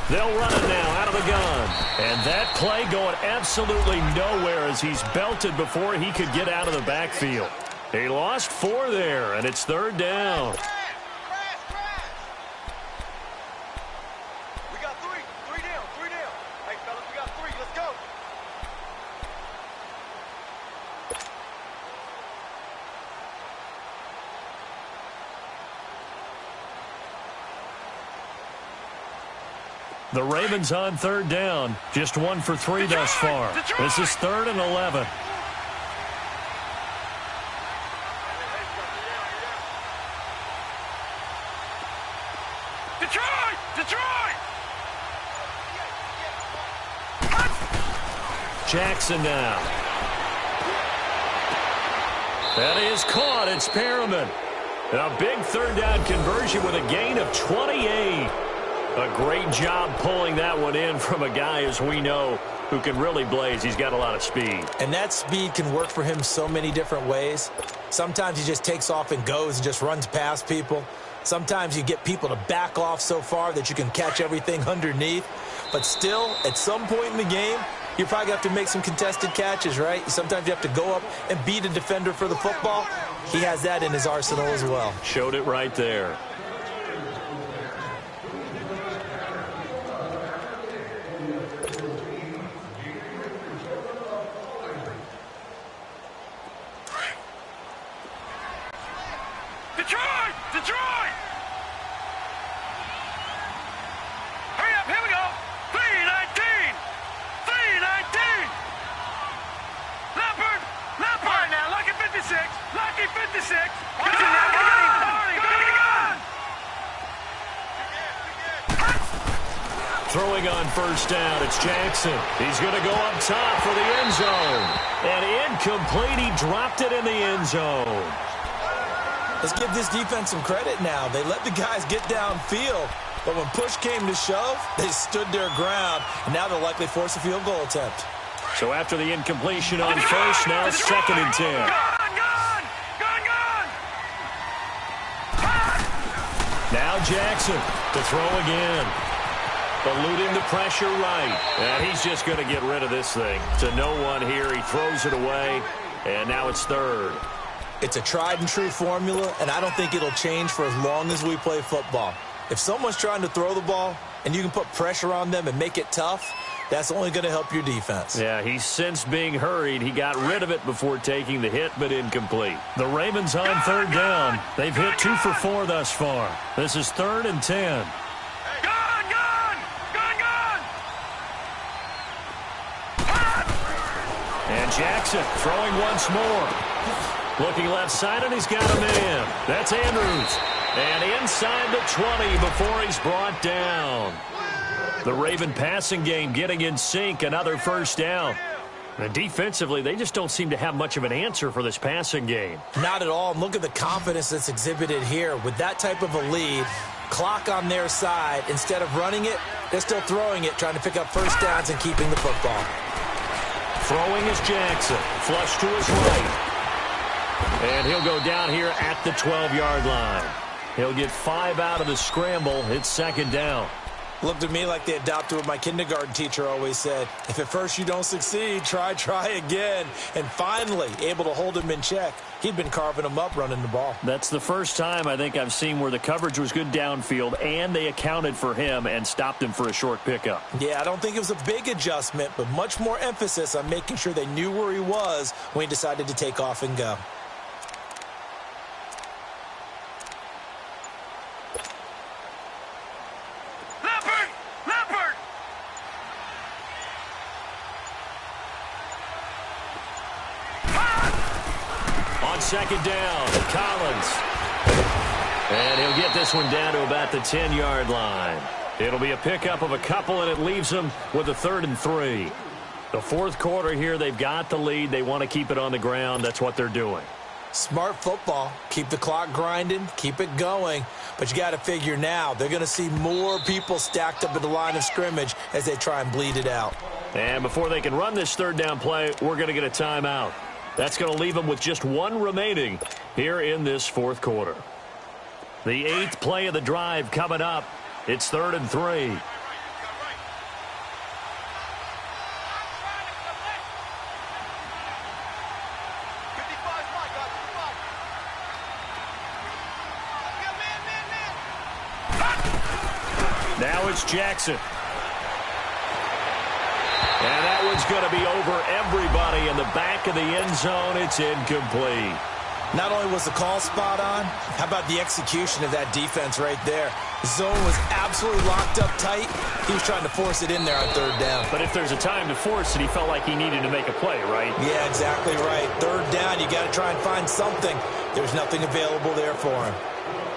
They'll run it now out of the gun. And that play going absolutely nowhere as he's belted before he could get out of the backfield. He lost 4 there, and it's 3rd down. We got 3. 3 down. 3 down. Hey, fellas, we got 3. Let's go. The Ravens on 3rd down. Just 1 for 3 thus far. This is 3rd and 11. Detroit! Detroit! Jackson now. That is caught. It's Perriman. A big 3rd down conversion with a gain of 28. A great job pulling that one in from a guy, as we know, who can really blaze. He's got a lot of speed. And that speed can work for him so many different ways. Sometimes he just takes off and goes and just runs past people. Sometimes you get people to back off so far that you can catch everything underneath. But still, at some point in the game, you probably have to make some contested catches, right? Sometimes you have to go up and beat a defender for the football. He has that in his arsenal as well. Showed it right there. Detroit! Detroit! Hurry up, here we go. 319! 319! Leopard! Leopard! All right, now, Lucky 56! Lucky 56! Gun! Throwing on 1st down, it's Jackson. He's going to go up top for the end zone. And incomplete, he dropped it in the end zone. Let's give this defense some credit now. They let the guys get downfield, but when push came to shove, they stood their ground, and now they'll likely force a field goal attempt. So after the incompletion on 1st, now 2nd and 10. Now Jackson to throw again. Eluding the pressure right. And he's just going to get rid of this thing. To no one here. He throws it away, and now it's 3rd. It's a tried-and-true formula, and I don't think it'll change for as long as we play football. If someone's trying to throw the ball and you can put pressure on them and make it tough, that's only going to help your defense. Yeah, he's since being hurried. He got rid of it before taking the hit, but incomplete. The Ravens on 3rd down. They've hit 2 for 4 thus far. This is 3rd and 10. And Jackson throwing once more. Looking left side, and he's got a man. That's Andrews. And inside the 20 before he's brought down. The Raven passing game getting in sync. Another 1st down. And defensively, they just don't seem to have much of an answer for this passing game. Not at all. And look at the confidence that's exhibited here. With that type of a lead, clock on their side, instead of running it, they're still throwing it, trying to pick up 1st downs and keeping the football. Throwing is Jackson. Flush to his right. And he'll go down here at the 12-yard line. He'll get 5 out of the scramble. It's 2nd down. Looked at me like they adopted what my kindergarten teacher always said. If at first you don't succeed, try again. And finally, able to hold him in check. He'd been carving him up running the ball. That's the first time I think I've seen where the coverage was good downfield and they accounted for him and stopped him for a short pickup. Yeah, I don't think it was a big adjustment, but much more emphasis on making sure they knew where he was when he decided to take off and go. Second down, Collins. And he'll get this one down to about the 10-yard line. It'll be a pickup of a couple, and it leaves them with a 3rd and 3. The fourth quarter here, they've got the lead. They want to keep it on the ground. That's what they're doing. Smart football. Keep the clock grinding. Keep it going. But you got to figure now, they're going to see more people stacked up at the line of scrimmage as they try and bleed it out. And before they can run this third down play, we're going to get a timeout. That's going to leave them with just one remaining here in this fourth quarter. The 8th play of the drive coming up. It's 3rd and 3. Now it's Jackson. And that one's going to be over everybody in the back of the end zone. It's incomplete. Not only was the call spot on, how about the execution of that defense right there? The zone was absolutely locked up tight. He was trying to force it in there on 3rd down. But if there's a time to force it, he felt like he needed to make a play, right? Yeah, exactly right. 3rd down, you got to try and find something. There's nothing available there for him.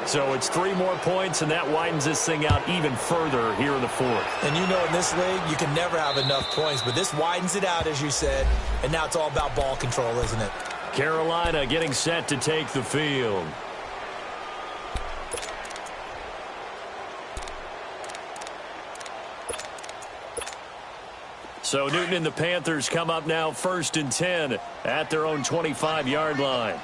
So it's 3 more points, and that widens this thing out even further here in the fourth. And you know in this league, you can never have enough points, but this widens it out, as you said, and now it's all about ball control, isn't it? Carolina getting set to take the field. So Newton and the Panthers come up now 1st and 10 at their own 25-yard line.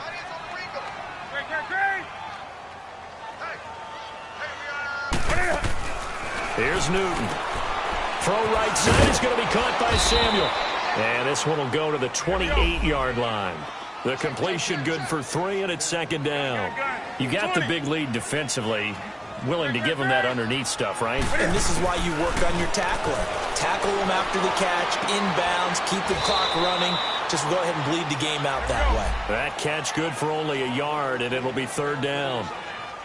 Here's Newton. Throw right side is going to be caught by Samuel. And this one will go to the 28-yard line. The completion good for 3, and it's 2nd down. You got the big lead defensively. Willing to give them that underneath stuff, right? And this is why you work on your tackling. Tackle them after the catch, inbounds, keep the clock running. Just go ahead and bleed the game out that way. That catch good for only a yard, and it'll be 3rd down.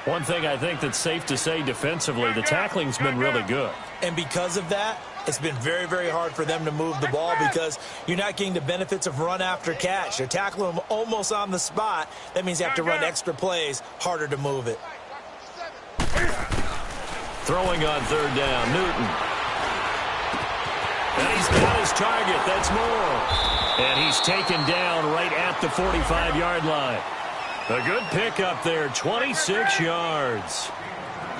One thing I think that's safe to say defensively, the tackling's been really good. And because of that, it's been very, very hard for them to move the ball because you're not getting the benefits of run after catch. They're tackling them almost on the spot. That means you have to run extra plays, harder to move it. Throwing on 3rd down, Newton. And he's got his target. That's Moore. And he's taken down right at the 45-yard line. A good pickup there, 26 yards.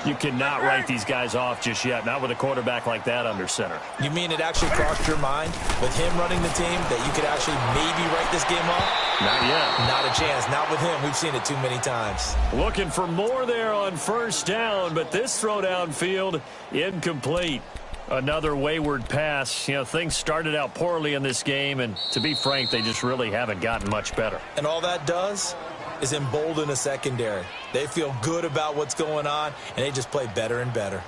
You cannot write these guys off just yet, not with a quarterback like that under center. You mean it actually crossed your mind with him running the team that you could actually maybe write this game off? Not yet. Not a chance. Not with him. We've seen it too many times. Looking for more there on 1st down, but this throw downfield incomplete. Another wayward pass. You know, things started out poorly in this game, and to be frank, they just really haven't gotten much better. And all that does is embolden a secondary. They feel good about what's going on, and they just play better and better.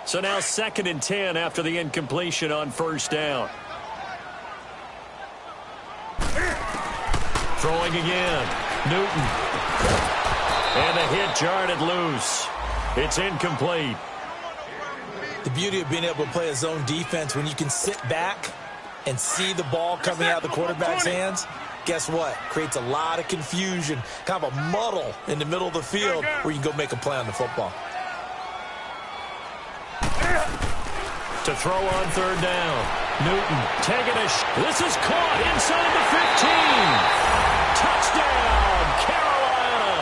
So now 2nd and 10 after the incompletion on 1st down. Throwing again. Newton. And the hit jarred it loose. It's incomplete. The beauty of being able to play a zone defense when you can sit back and see the ball coming out of the quarterback's hands, guess what? Creates a lot of confusion, kind of a muddle in the middle of the field where you can go make a play on the football. To throw on 3rd down. Newton taking a this is caught inside the 15. Touchdown, Carolina.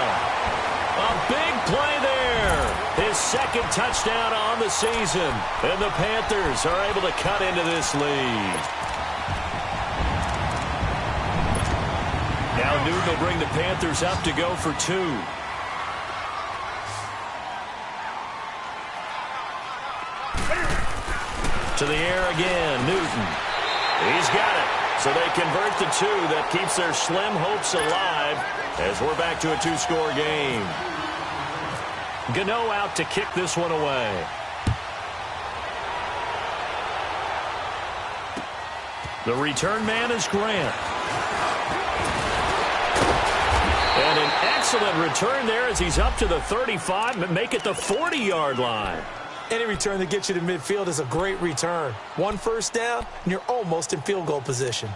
A big play there. His 2nd touchdown on the season. And the Panthers are able to cut into this lead. Now Newton will bring the Panthers up to go for 2. To the air again, Newton. He's got it. So they convert the two. That keeps their slim hopes alive as we're back to a two-score game. Gano out to kick this one away. The return man is Grant. And an excellent return there as he's up to the 35, make it the 40-yard line. Any return that gets you to midfield is a great return. 1 first down, and you're almost in field goal position.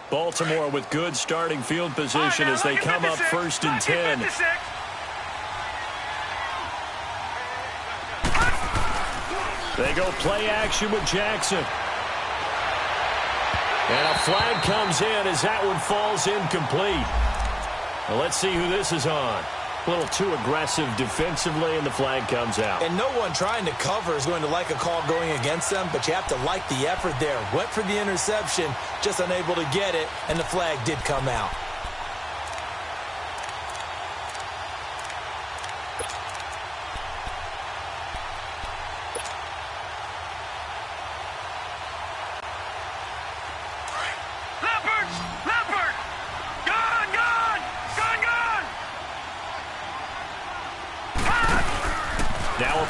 Baltimore with good starting field position as they come up 1st and 10. They go play action with Jackson. And a flag comes in as that one falls incomplete. Well, let's see who this is on. A little too aggressive defensively, and the flag comes out. And no one trying to cover is going to like a call going against them, but you have to like the effort there. Went for the interception, just unable to get it, and the flag did come out.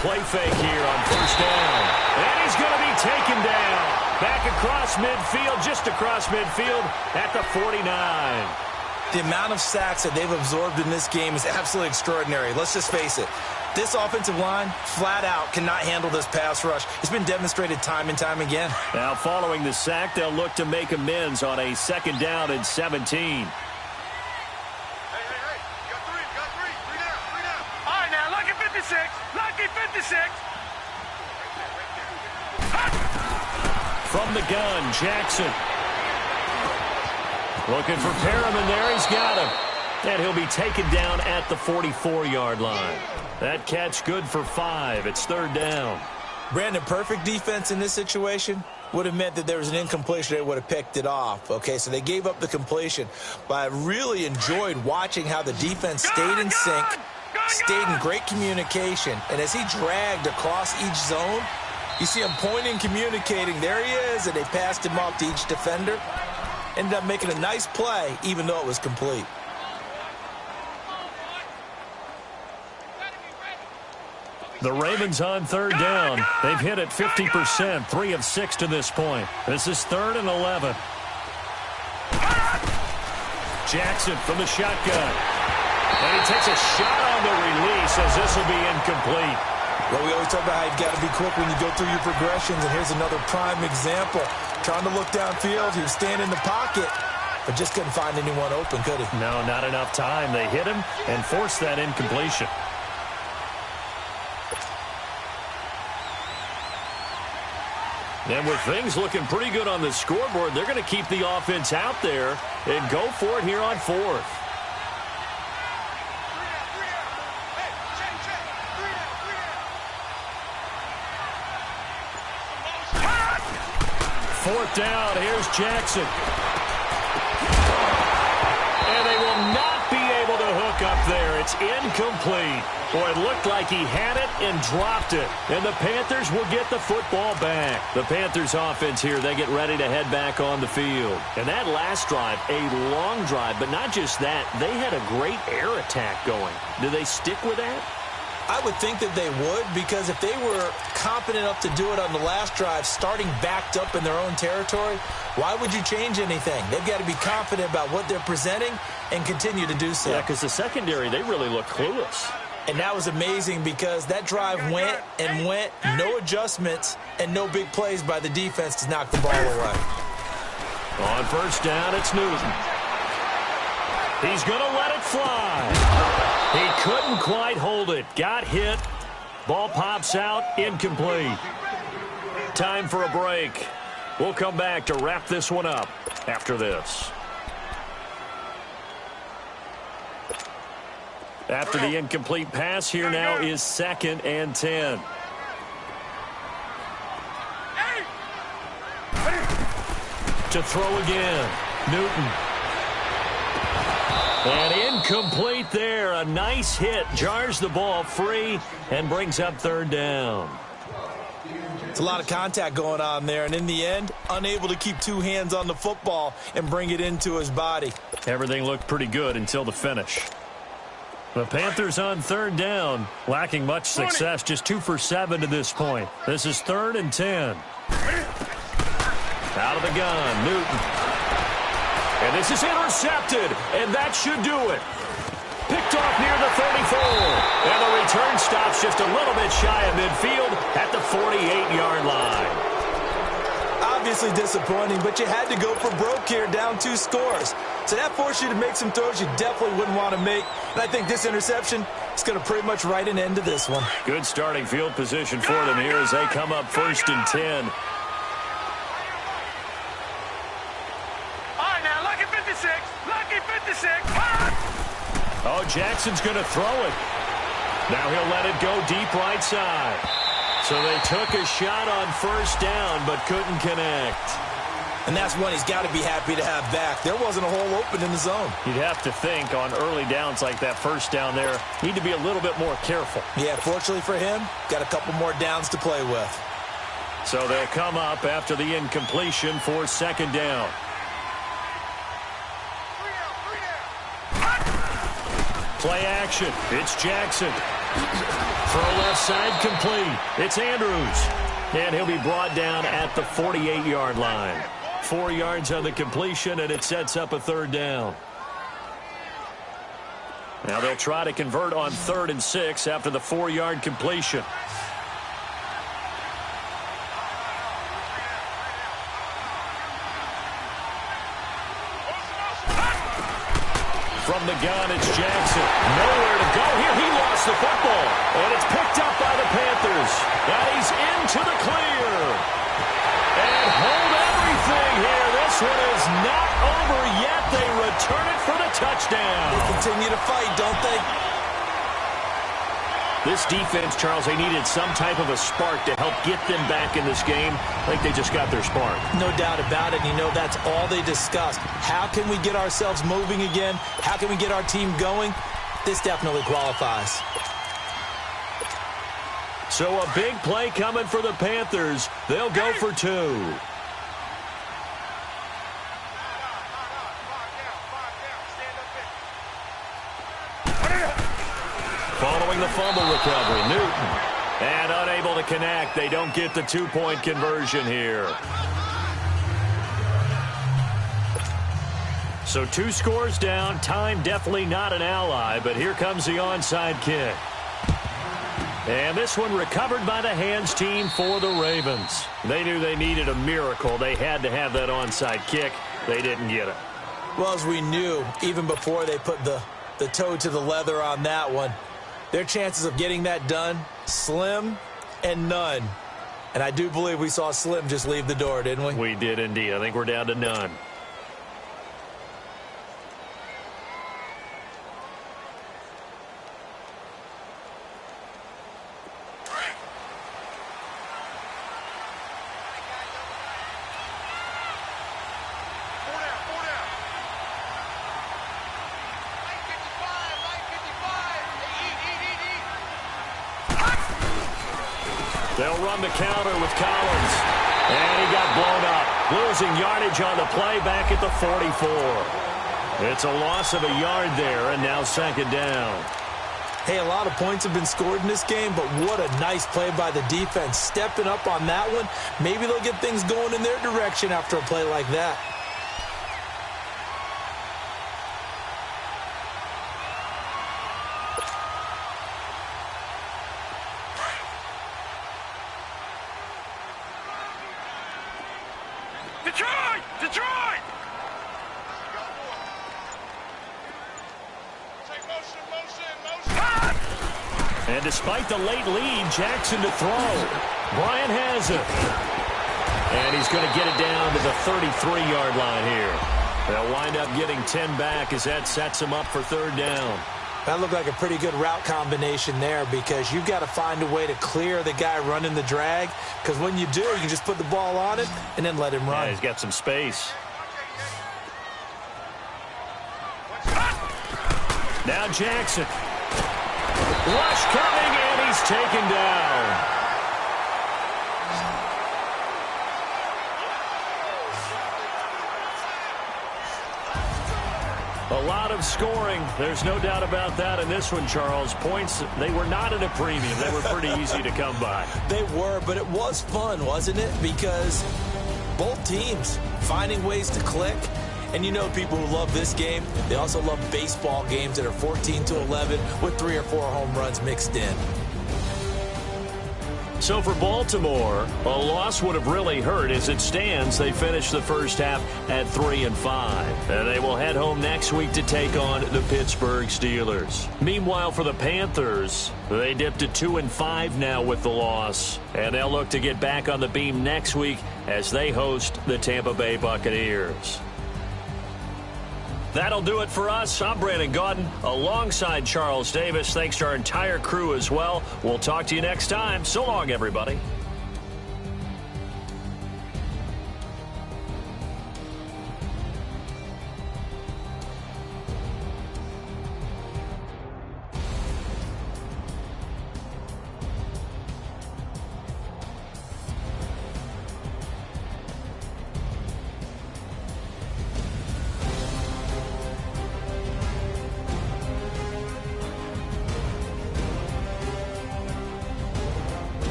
Play fake here on 1st down. And he's going to be taken down. Back across midfield, just across midfield at the 49. The amount of sacks that they've absorbed in this game is absolutely extraordinary. Let's just face it. This offensive line, flat out, cannot handle this pass rush. It's been demonstrated time and time again. Now, following the sack, they'll look to make amends on a 2nd down and 17. From the gun, Jackson. Looking for Perriman there. He's got him. And he'll be taken down at the 44-yard line. That catch good for 5. It's 3rd down. Brandon, perfect defense in this situation would have meant that there was an incompletion. They would have picked it off. Okay, so they gave up the completion. But I really enjoyed watching how the defense stayed in sync, stayed in great communication. And as he dragged across each zone, you see him pointing, communicating. There he is, and they passed him off to each defender. Ended up making a nice play, even though it was complete. The Ravens on 3rd down. They've hit it 50%, 3 of 6 to this point. This is 3rd and 11. Jackson from the shotgun. And he takes a shot on the release as this will be incomplete. Well, we always talk about how you've got to be quick when you go through your progressions, and here's another prime example. Trying to look downfield, he was standing in the pocket, but just couldn't find anyone open, could he? No, not enough time. They hit him and forced that incompletion. And with things looking pretty good on the scoreboard, they're going to keep the offense out there and go for it here on 4th. Fourth down, here's Jackson. And they will not be able to hook up there. It's incomplete. Boy, it looked like he had it and dropped it. And the Panthers will get the football back. The Panthers offense here, they get ready to head back on the field. And that last drive, a long drive, but not just that, they had a great air attack going. Do they stick with that? I would think that they would, because if they were confident enough to do it on the last drive, starting backed up in their own territory, why would you change anything? They've got to be confident about what they're presenting and continue to do so. Yeah, because the secondary, they really look clueless. And that was amazing because that drive went and went, no adjustments, and no big plays by the defense to knock the ball away. On 1st down, it's Newton. He's going to let it fly. He couldn't quite hold it. Got hit. Ball pops out. Incomplete. Time for a break. We'll come back to wrap this one up after this. After the incomplete pass, here now is 2nd and 10. To throw again. Newton. And incomplete there. A nice hit. Jars the ball free and brings up third down. It's a lot of contact going on there, and in the end, unable to keep two hands on the football and bring it into his body. Everything looked pretty good until the finish. The Panthers on third down, lacking much success, just 2 for 7 to this point. This is 3rd and 10. Out of the gun, Newton. And this is intercepted, and that should do it. Picked off near the 34. And the return stops just a little bit shy of midfield at the 48-yard line. Obviously disappointing, but you had to go for broke here, down 2 scores. So that forced you to make some throws you definitely wouldn't want to make. And I think this interception is going to pretty much write an end to this one. Good starting field position for them here as they come up 1st and 10. All right, now, lucky 56. Lucky 56. Oh, Jackson's going to throw it. Now he'll let it go deep right side. So they took a shot on 1st down, but couldn't connect. And that's one he's got to be happy to have back. There wasn't a hole open in the zone. You'd have to think on early downs like that 1st down there, need to be a little bit more careful. Yeah, fortunately for him, got a couple more downs to play with. So they'll come up after the incompletion for 2nd down. Play action. It's Jackson. Throw left side complete. It's Andrews. And he'll be brought down at the 48-yard line. 4 yards on the completion, and it sets up a 3rd down. Now they'll try to convert on 3rd and 6 after the 4-yard completion. From the gun, it's Jackson. Nowhere to go here. He lost the football. And it's picked up by the Panthers. And he's into the clear. And hold everything here. This one is not over yet. They return it for the touchdown. They continue to fight, don't they? This defense, Charles, they needed some type of a spark to help get them back in this game. I think they just got their spark. No doubt about it. You know, that's all they discussed. How can we get ourselves moving again? How can we get our team going? This definitely qualifies. So a big play coming for the Panthers. They'll go for 2. Following the fumble recovery, Newton. And unable to connect. They don't get the 2-point conversion here. So 2 scores down. Time definitely not an ally, but here comes the onside kick. And this one recovered by the hands team for the Ravens. They knew they needed a miracle. They had to have that onside kick. They didn't get it. Well, as we knew, even before they put the toe to the leather on that one, their chances of getting that done, slim and none. And I do believe we saw Slim just leave the door, didn't we? We did indeed. I think we're down to none. They'll run the counter with Collins. And he got blown up. Losing yardage on the play back at the 44. It's a loss of a yard there, and now 2nd down. Hey, a lot of points have been scored in this game, but what a nice play by the defense. Stepping up on that one, maybe they'll get things going in their direction after a play like that. Detroit! Detroit! Take motion. And despite the late lead, Jackson to throw. Bryant has it. And he's going to get it down to the 33-yard line here. They'll wind up getting 10 back as that sets him up for 3rd down. That looked like a pretty good route combination there because you've got to find a way to clear the guy running the drag, because when you do, you can just put the ball on him and then let him run. Yeah, he's got some space. Now Jackson. Rush coming, and he's taken down. A lot of scoring. There's no doubt about that in this one, Charles. Points, they were not at a premium. They were pretty easy to come by. They were, but it was fun, wasn't it? Because both teams finding ways to click. And you know people who love this game, they also love baseball games that are 14-11 with 3 or 4 home runs mixed in. So for Baltimore, a loss would have really hurt. As it stands, they finished the first half at 3-5. And they will head home next week to take on the Pittsburgh Steelers. Meanwhile, for the Panthers, they dipped to 2-5 now with the loss. And they'll look to get back on the beam next week as they host the Tampa Bay Buccaneers. That'll do it for us. I'm Brandon Gaudin alongside Charles Davis. Thanks to our entire crew as well. We'll talk to you next time. So long, everybody.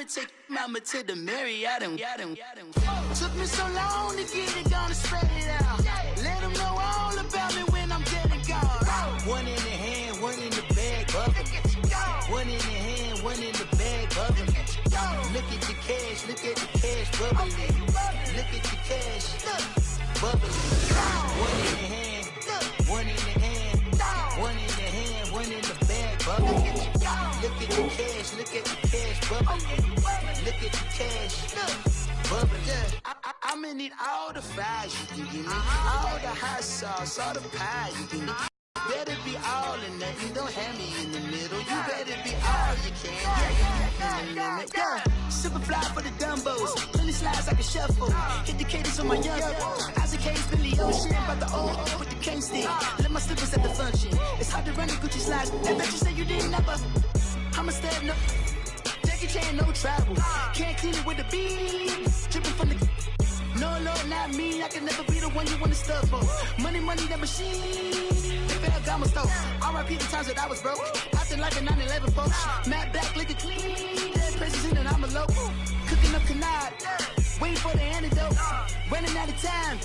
Take mama to the Marriott and took me so long to get it, gonna spread it out. Let them know all about me when I'm dead and gone. One in the hand, one in the bag, bubbling. One in the hand, one in the bag, bubbling. Look at the cash, look at the cash, bubbling. Look at the cash, bubbling. One in the hand, one in the hand, one in the hand, one in the bag, bubbling. Look at the cash, look at the cash, bubbling. Look at the cash, bubbling. I'ma need all the fries you can give me, all the hot sauce, all the pie you can get. Better be all or nothing, don't have me in the middle. You better be all you can. Yeah, super fly for the dumbos, plenty slides like a shuffle. Hit the cadence on my young. Isaac Hayes, Billy Ocean, about the old with the cane stick. Let my slippers at the function. It's hard to run the Gucci slides. I bet you say you didn't never. I'ma step no. Jackie Chan, no travel. Can't clean it with the beat. Dripping from the. No, Lord, not me. I can never be the one you want to stuff for. Money, that machine. They got my stove. R.I.P. the times that I was broke. Acting like a 9/11 folks. Matte back, liquor clean. Dead presents in and I'm a local. Cooking up canard. Waiting for the antidote. Running out of time.